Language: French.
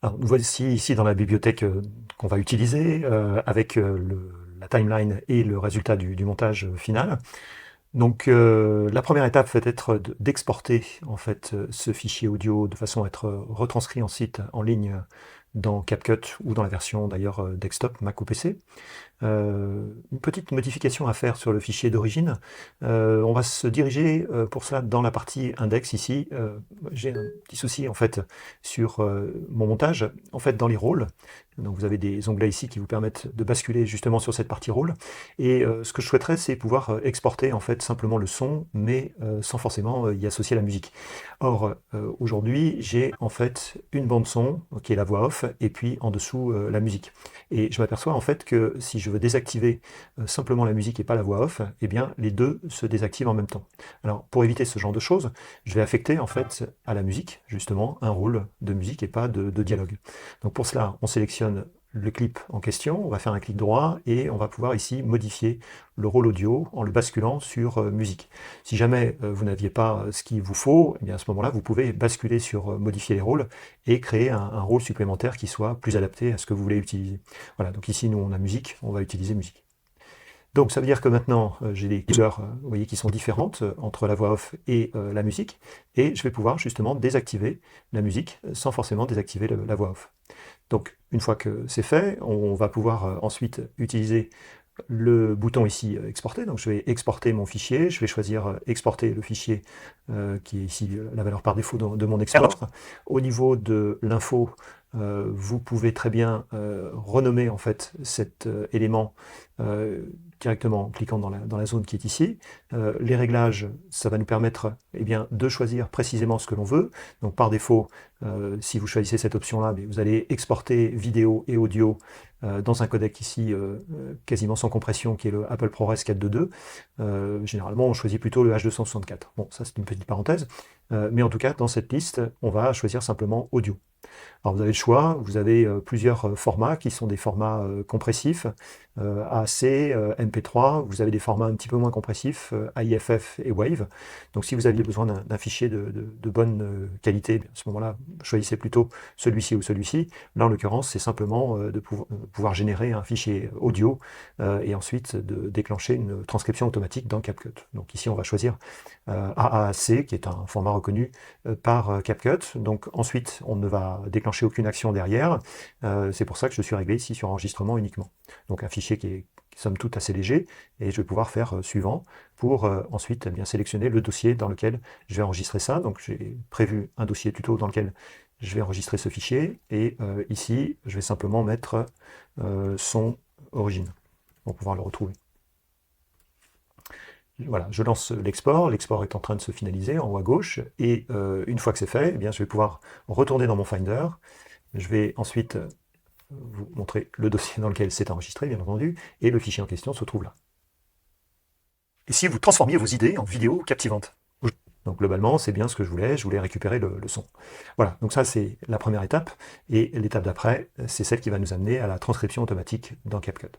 Alors, nous voici ici dans la bibliothèque qu'on va utiliser avec la timeline et le résultat du montage final. Donc la première étape va être d'exporter en fait ce fichier audio de façon à être retranscrit ensuite en ligne dans CapCut ou dans la version d'ailleurs desktop Mac ou PC. Une petite modification à faire sur le fichier d'origine. On va se diriger pour cela dans la partie index ici. J'ai un petit souci en fait sur mon montage. En fait, dans les rôles, donc vous avez des onglets ici qui vous permettent de basculer justement sur cette partie rôle. Et ce que je souhaiterais, c'est pouvoir exporter en fait simplement le son, mais sans forcément y associer la musique. Or, aujourd'hui, j'ai en fait une bande son qui est la voix off, et puis en dessous la musique. Et je m'aperçois en fait que si je veux désactiver simplement la musique et pas la voix off, eh bien les deux se désactivent en même temps. Alors pour éviter ce genre de choses, je vais affecter en fait à la musique justement un rôle de musique et pas de dialogue. Donc pour cela, on sélectionne le clip en question, on va faire un clic droit et on va pouvoir ici modifier le rôle audio en le basculant sur musique. Si jamais vous n'aviez pas ce qu'il vous faut, eh bien à ce moment-là, vous pouvez basculer sur modifier les rôles et créer un rôle supplémentaire qui soit plus adapté à ce que vous voulez utiliser. Voilà, donc ici, nous, on a musique, on va utiliser musique. Donc ça veut dire que maintenant, j'ai des couleurs vous voyez, qui sont différentes entre la voix off et la musique, et je vais pouvoir justement désactiver la musique sans forcément désactiver la voix off. Donc une fois que c'est fait, on va pouvoir ensuite utiliser le bouton ici exporter, donc je vais exporter mon fichier, je vais choisir exporter le fichier qui est ici la valeur par défaut de mon export. Au niveau de l'info, vous pouvez très bien renommer en fait cet élément directement en cliquant dans la zone qui est ici. Les réglages, ça va nous permettre eh bien, de choisir précisément ce que l'on veut. Donc par défaut, si vous choisissez cette option-là, vous allez exporter vidéo et audio dans un codec ici quasiment sans compression qui est le Apple ProRes 422. Généralement, on choisit plutôt le H264. Bon, ça c'est une petite parenthèse. Mais en tout cas, dans cette liste, on va choisir simplement audio. Alors vous avez le choix, vous avez plusieurs formats qui sont des formats compressifs, AAC, MP3, vous avez des formats un petit peu moins compressifs, AIFF et WAVE. Donc si vous aviez besoin d'un fichier de bonne qualité, à ce moment-là, choisissez plutôt celui-ci ou celui-ci. Là en l'occurrence, c'est simplement de pouvoir générer un fichier audio et ensuite de déclencher une transcription automatique dans CapCut. Donc ici on va choisir AAC qui est un format reconnu par CapCut. Donc ensuite on ne va déclencher aucune action derrière. C'est pour ça que je suis réglé ici sur enregistrement uniquement. Donc un fichier qui est somme toute assez léger, et je vais pouvoir faire suivant pour ensuite bien sélectionner le dossier dans lequel je vais enregistrer ça. Donc j'ai prévu un dossier tuto dans lequel je vais enregistrer ce fichier, et ici je vais simplement mettre son origine pour pouvoir le retrouver. Voilà, je lance l'export est en train de se finaliser en haut à gauche, et une fois que c'est fait, eh bien, je vais pouvoir retourner dans mon Finder. Je vais ensuite vous montrer le dossier dans lequel c'est enregistré, bien entendu, et le fichier en question se trouve là. Et si vous transformiez vos idées en vidéos captivantes. Donc globalement, c'est bien ce que je voulais récupérer le son. Voilà, donc ça c'est la première étape, et l'étape d'après, c'est celle qui va nous amener à la transcription automatique dans CapCut.